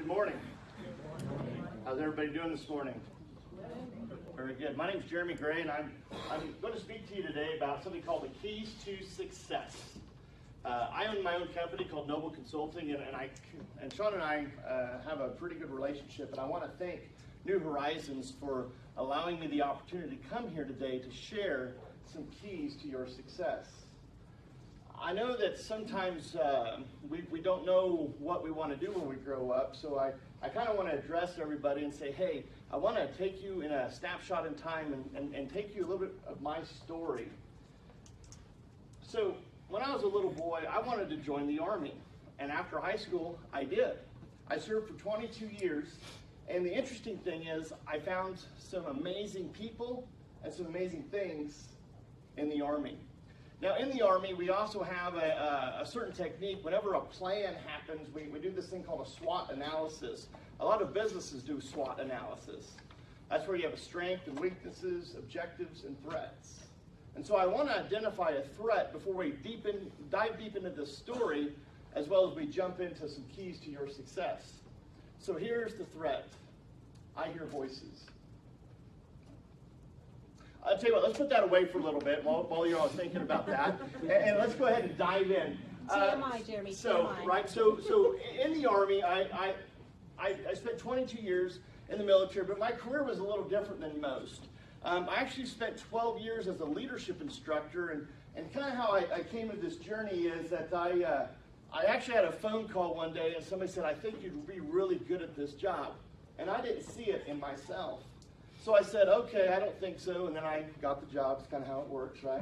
Good morning. How's everybody doing this morning? Very good. My name is Jeremy Gray, and I'm going to speak to you today about something called the keys to success. I own my own company called Noble Consulting, and Sean and I have a pretty good relationship, and I want to thank New Horizons for allowing me the opportunity to come here today to share some keys to your success. I know that sometimes we don't know what we want to do when we grow up, so I kind of want to address everybody and say, hey, I want to take you in a snapshot in time and take you a little bit of my story. So when I was a little boy, I wanted to join the Army, and after high school, I did. I served for 22 years, and the interesting thing is I found some amazing people and some amazing things in the Army. Now, in the Army, we also have a certain technique. Whenever a plan happens, we do this thing called a SWOT analysis. A lot of businesses do SWOT analysis. That's where you have strengths and weaknesses, objectives, and threats. And so I want to identify a threat before we dive deep into this story, as well as we jump into some keys to your success. So here's the threat. I hear voices. I'll tell you what, let's put that away for a little bit while you're all thinking about that. And let's go ahead and dive in. TMI, Jeremy, TMI. Right, so in the Army, I spent 22 years in the military, but my career was a little different than most. I actually spent 12 years as a leadership instructor, and kind of how I came to this journey is that I actually had a phone call one day, and somebody said, I think you'd be really good at this job. And I didn't see it in myself. So I said, okay, I don't think so, and then I got the job. It's kind of how it works, right?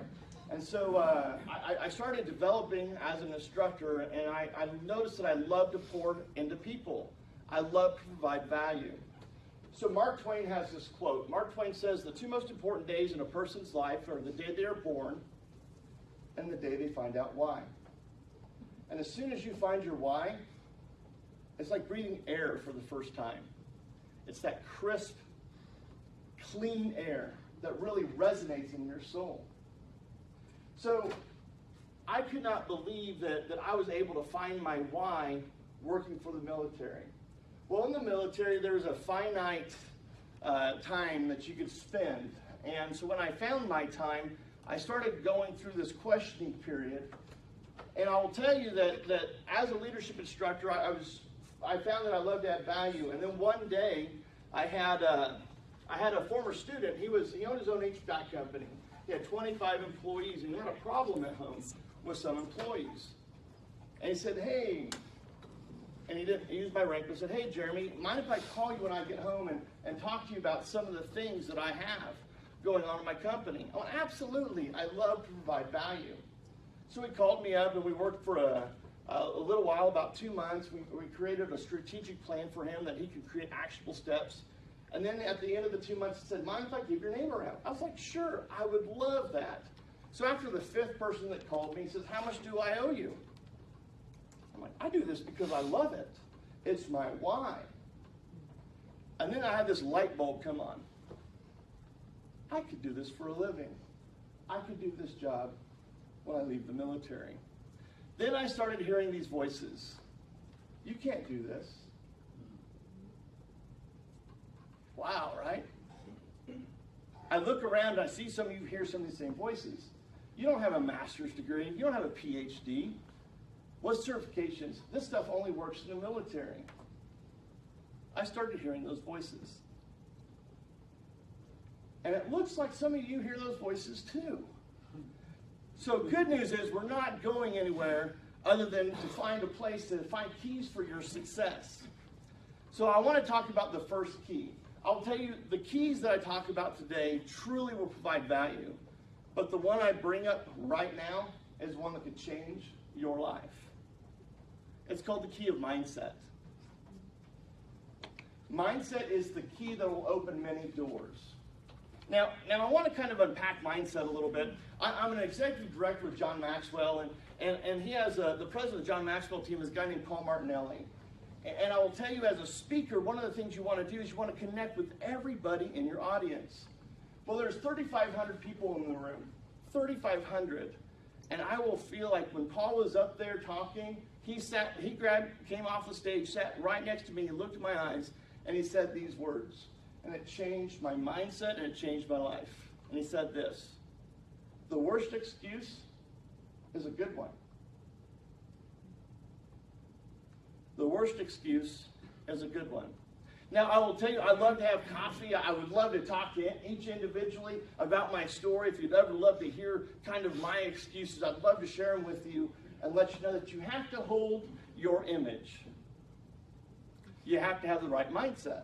And so I started developing as an instructor, and I noticed that I love to pour into people. I love to provide value. So Mark Twain has this quote. Mark Twain says, the two most important days in a person's life are the day they are born and the day they find out why. And as soon as you find your why, it's like breathing air for the first time. It's that crisp, clean air that really resonates in your soul. So I could not believe that I was able to find my why working for the military. Well, in the military, there's a finite time that you could spend. And so when I found my time, I started going through this questioning period. And I will tell you that as a leadership instructor, I found that I loved to add value. And then one day, I had a former student. He owned his own HVAC company. He had 25 employees, and he had a problem at home with some employees. And he said, hey, and he used my rank, but said, hey, Jeremy, mind if I call you when I get home and talk to you about some of the things that I have going on in my company? Oh, absolutely. I love to provide value. So he called me up, and we worked for a little while, about 2 months. We created a strategic plan for him that he could create actionable steps. And then at the end of the 2 months, he said, mind if I give your name around? I was like, sure, I would love that. So after the 5th person that called me, he says, how much do I owe you? I'm like, I do this because I love it. It's my why. And then I had this light bulb come on. I could do this for a living. I could do this job when I leave the military. Then I started hearing these voices. You can't do this. Wow, right? I look around, I see some of you hear some of these same voices. You don't have a master's degree. You don't have a PhD. What certifications? This stuff only works in the military. I started hearing those voices. And it looks like some of you hear those voices too. So good news is we're not going anywhere other than to find a place to find keys for your success. So I want to talk about the first key. I'll tell you, the keys that I talk about today truly will provide value. But the one I bring up right now is one that could change your life. It's called the key of mindset. Mindset is the key that will open many doors. Now I want to kind of unpack mindset a little bit. I'm an executive director with John Maxwell, and he has the president of the John Maxwell team is a guy named Paul Martinelli. And I will tell you, as a speaker, one of the things you want to do is you want to connect with everybody in your audience. Well, there's 3,500 people in the room, 3,500. And I will feel like when Paul was up there talking, He came off the stage, sat right next to me, and looked at my eyes, and he said these words. And it changed my mindset, and it changed my life. And he said this: the worst excuse is a good one. The worst excuse is a good one. Now, I will tell you, I'd love to have coffee. I would love to talk to each individually about my story. If you'd ever love to hear kind of my excuses, I'd love to share them with you and let you know that you have to hold your image. You have to have the right mindset.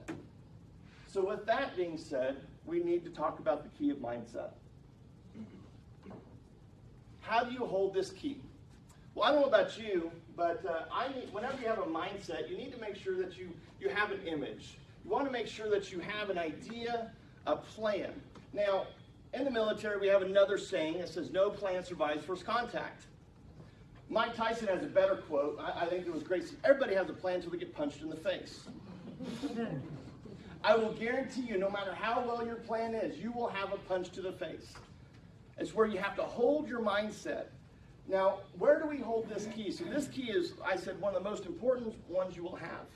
So with that being said, we need to talk about the key of mindset. How do you hold this key? Well, I don't know about you, but whenever you have a mindset, you need to make sure that you have an image. You want to make sure that you have an idea, a plan. Now, in the military, we have another saying that says, no plan survives first contact. Mike Tyson has a better quote. I think it was great. Everybody has a plan until they get punched in the face. I will guarantee you, no matter how well your plan is, you will have a punch to the face. It's where you have to hold your mindset. Now, where do we hold this key? So this key is, I said, one of the most important ones you will have.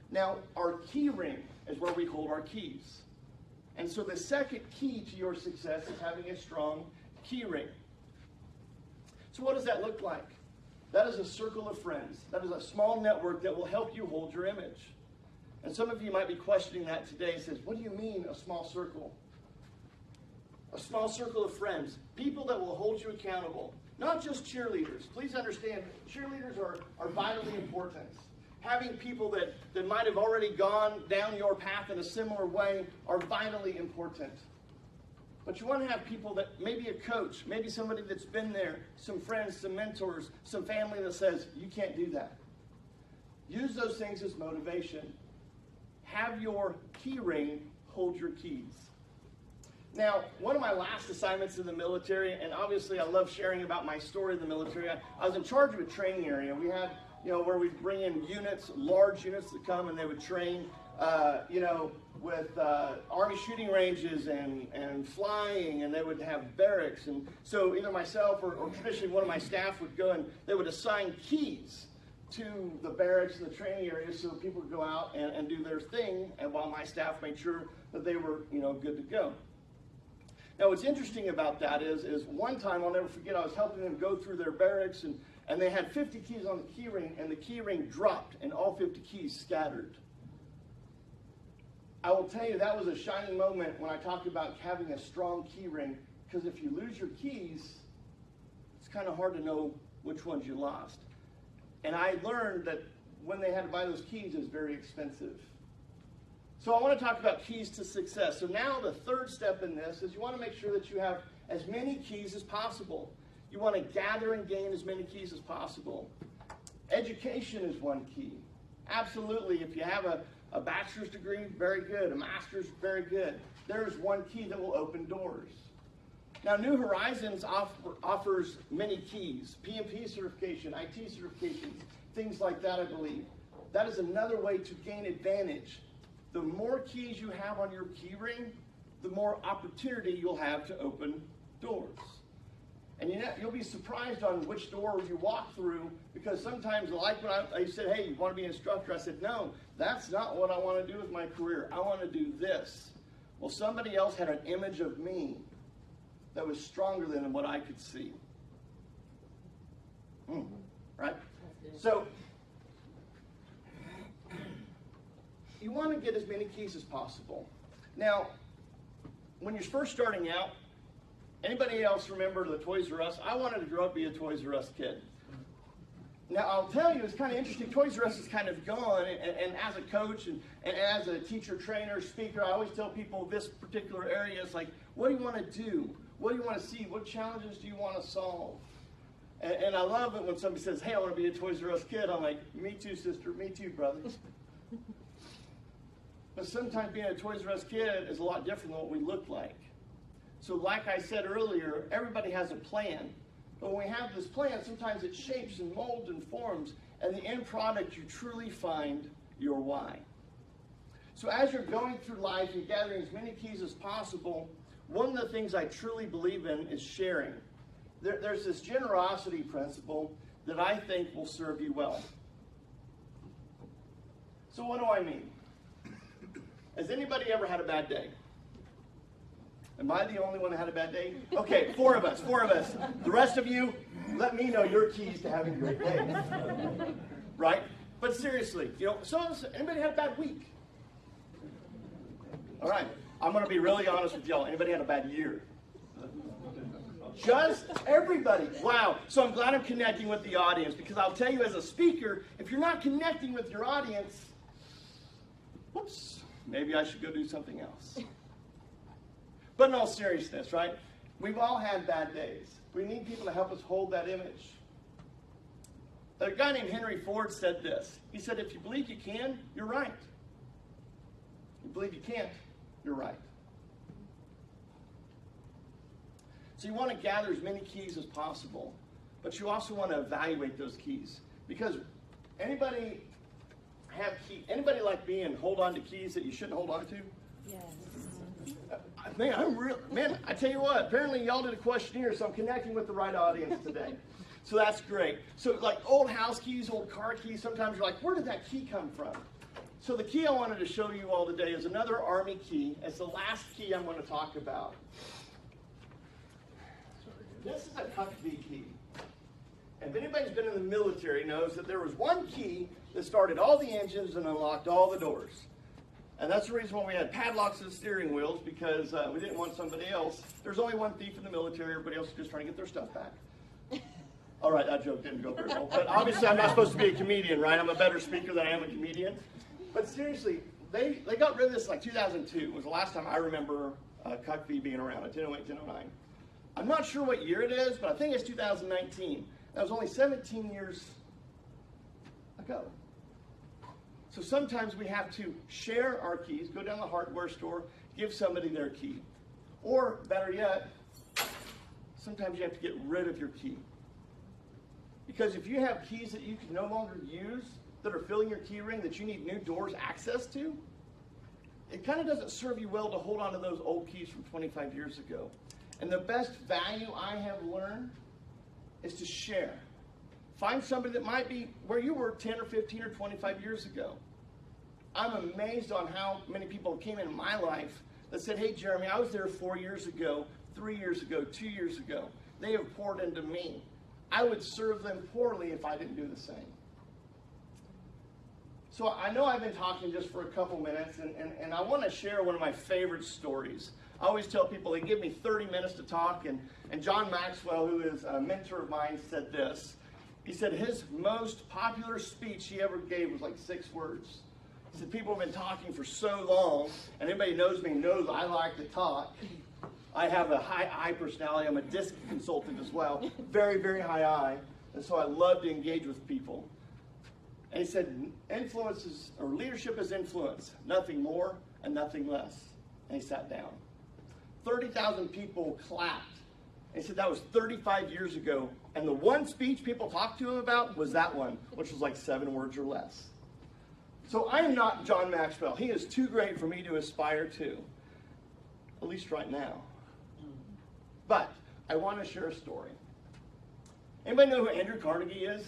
Now, our key ring is where we hold our keys. And so the second key to your success is having a strong key ring. So what does that look like? That is a circle of friends. That is a small network that will help you hold your image. And some of you might be questioning that today. Says, what do you mean a small circle? A small circle of friends. People that will hold you accountable. Not just cheerleaders. Please understand, cheerleaders are vitally important. Having people that might have already gone down your path in a similar way are vitally important. But you want to have people that, maybe a coach, maybe somebody that's been there, some friends, some mentors, some family that says, you can't do that. Use those things as motivation. Have your key ring hold your keys. Now, one of my last assignments in the military, and obviously I love sharing about my story in the military, I was in charge of a training area. We had, where we'd bring in units, large units that come and they would train, with Army shooting ranges and flying, and they would have barracks. And so either myself or traditionally one of my staff would go and they would assign keys to the barracks and the training areas so people would go out and do their thing, and while my staff made sure that they were, good to go. Now, what's interesting about that is one time, I'll never forget, I was helping them go through their barracks, and they had 50 keys on the key ring, and the key ring dropped, and all 50 keys scattered. I will tell you, that was a shining moment when I talked about having a strong key ring, because if you lose your keys, it's kind of hard to know which ones you lost. And I learned that when they had to buy those keys, it was very expensive. So I want to talk about keys to success. So now the third step in this is you want to make sure that you have as many keys as possible. You want to gather and gain as many keys as possible. Education is one key. Absolutely. If you have a bachelor's degree, very good. A master's, very good. There's one key that will open doors. Now, New Horizons offers many keys. PMP certification, IT certifications, things like that, I believe. That is another way to gain advantage. The more keys you have on your key ring, the more opportunity you'll have to open doors. And you'll be surprised on which door you walk through, because sometimes, like when I said, hey, you want to be an instructor? I said, no, that's not what I want to do with my career. I want to do this. Well, somebody else had an image of me that was stronger than what I could see. Right? So, you want to get as many keys as possible. Now, when you're first starting out, anybody else remember the Toys R Us? I wanted to grow up and be a Toys R Us kid. Now, I'll tell you, it's kind of interesting. Toys R Us is kind of gone, and as a coach and as a teacher, trainer, speaker, I always tell people this particular area is like, what do you want to do? What do you want to see? What challenges do you want to solve? And I love it when somebody says, hey, I want to be a Toys R Us kid. I'm like, me too, sister. Me too, brother. But sometimes being a Toys R Us kid is a lot different than what we look like. So like I said earlier, everybody has a plan. But when we have this plan, sometimes it shapes and molds and forms, and the end product, you truly find your why. So as you're going through life and gathering as many keys as possible, one of the things I truly believe in is sharing. There's this generosity principle that I think will serve you well. So what do I mean? Has anybody ever had a bad day? Am I the only one that had a bad day? Okay, four of us. The rest of you, let me know your keys to having a great day. Right? But seriously, anybody had a bad week? All right, I'm going to be really honest with y'all. Anybody had a bad year? Just everybody. Wow. So I'm glad I'm connecting with the audience, because I'll tell you as a speaker, if you're not connecting with your audience, whoops, maybe I should go do something else. But in all seriousness, right? We've all had bad days. We need people to help us hold that image. A guy named Henry Ford said this. He said, if you believe you can, you're right. If you believe you can't, you're right. So you want to gather as many keys as possible, but you also want to evaluate those keys. Because anybody like me and hold on to keys that you shouldn't hold on to? Yes. Man, I tell you what, apparently y'all did a questionnaire, so I'm connecting with the right audience today. So that's great. So like old house keys, old car keys, sometimes you're like, where did that key come from? So the key I wanted to show you all today is another Army key. It's the last key I'm going to talk about. This is a Huckabee key. And if anybody's been in the military knows that there was one key that started all the engines and unlocked all the doors. And that's the reason why we had padlocks to the steering wheels, because we didn't want somebody else. There's only one thief in the military. Everybody else is just trying to get their stuff back. All right, that joke didn't go very well. But obviously I'm not supposed to be a comedian, right? I'm a better speaker than I am a comedian. But seriously, they got rid of this like 2002 was the last time I remember Huckabee being around, 1008, 1009. I'm not sure what year it is, but I think it's 2019. That was only 17 years ago. So sometimes we have to share our keys, go down to the hardware store, give somebody their key. Or better yet, sometimes you have to get rid of your key. Because if you have keys that you can no longer use, that are filling your key ring, that you need new doors access to, it kind of doesn't serve you well to hold on to those old keys from 25 years ago. And the best value I have learned is to share. Find somebody that might be where you were 10 or 15 or 25 years ago. I'm amazed on how many people came in my life that said, hey, Jeremy, I was there 4 years ago, 3 years ago, 2 years ago. They have poured into me. I would serve them poorly if I didn't do the same. So I know I've been talking just for a couple minutes, and I want to share one of my favorite stories. I always tell people they give me 30 minutes to talk, and John Maxwell, who is a mentor of mine, said this. He said his most popular speech he ever gave was like 6 words. He said, people have been talking for so long, and anybody knows me knows I like to talk. I have a high I personality. I'm a DISC consultant as well. Very, very high I. And so I love to engage with people. And he said, leadership is influence, nothing more and nothing less. And he sat down. 30,000 people clapped. And he said that was 35 years ago. And the one speech people talked to him about was that one, which was like 7 words or less. So I am not John Maxwell. He is too great for me to aspire to, at least right now. But I want to share a story. Anybody know who Andrew Carnegie is?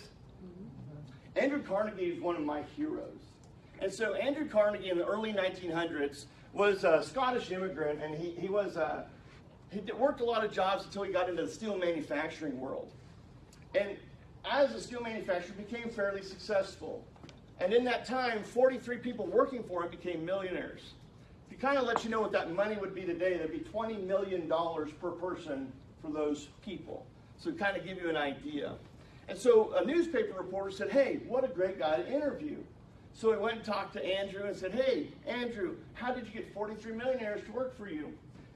Andrew Carnegie is one of my heroes. And so Andrew Carnegie in the early 1900s was a Scottish immigrant, and he worked a lot of jobs until he got into the steel manufacturing world. And as a steel manufacturer, became fairly successful. And in that time, 43 people working for him became millionaires. If you kind of let you know what that money would be today, that'd be $20 million per person for those people. So kind of give you an idea. And so a newspaper reporter said, hey, what a great guy to interview. So he went and talked to Andrew and said, hey, Andrew, how did you get 43 millionaires to work for you?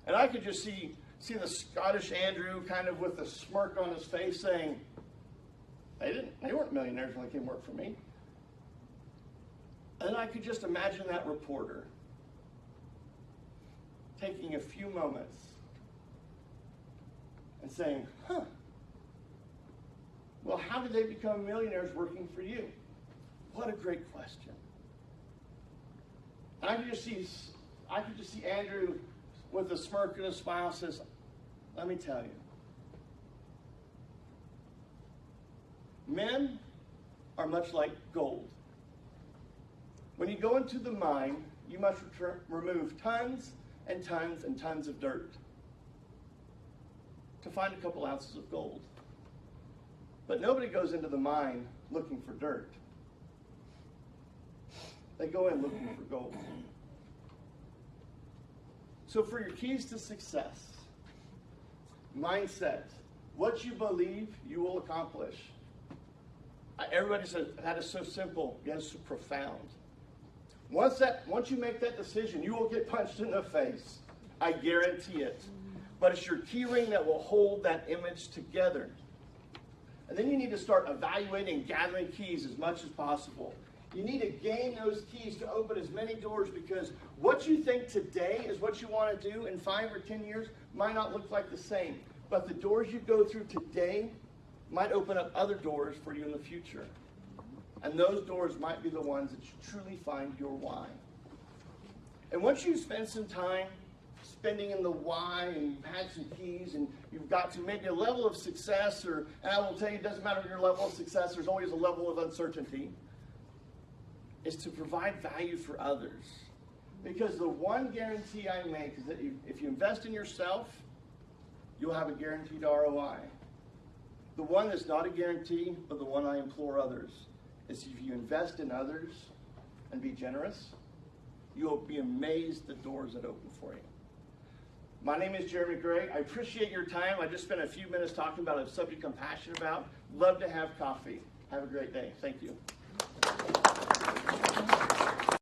And I could just see the Scottish Andrew kind of with a smirk on his face saying, they weren't millionaires when they came work for me. And I could just imagine that reporter taking a few moments and saying, well, how did they become millionaires working for you? What a great question. And I could just see Andrew with a smirk and a smile says, let me tell you. Men are much like gold. When you go into the mine, you must remove tons and tons and tons of dirt to find a couple ounces of gold. But nobody goes into the mine looking for dirt. They go in looking for gold. So for your keys to success, mindset, what you believe you will accomplish. Everybody says that is so simple, yet it's so profound. Once you make that decision, you will get punched in the face. I guarantee it. But it's your key ring that will hold that image together. And then you need to start evaluating and gathering keys as much as possible. You need to gain those keys to open as many doors, because what you think today is what you want to do in 5 or 10 years might not look like the same. But the doors you go through today might open up other doors for you in the future. And those doors might be the ones that you truly find your why. And once you spend some time spending in the why, and you've had some keys, and you've got to maybe a level of success, and I will tell you, it doesn't matter your level of success, there's always a level of uncertainty, is to provide value for others. Because the one guarantee I make is that if you invest in yourself, you'll have a guaranteed ROI. The one that's not a guarantee, but the one I implore others, is if you invest in others and be generous, you'll be amazed the doors that open for you. My name is Jeremy Gray. I appreciate your time. I just spent a few minutes talking about a subject I'm passionate about. Love to have coffee. Have a great day. Thank you.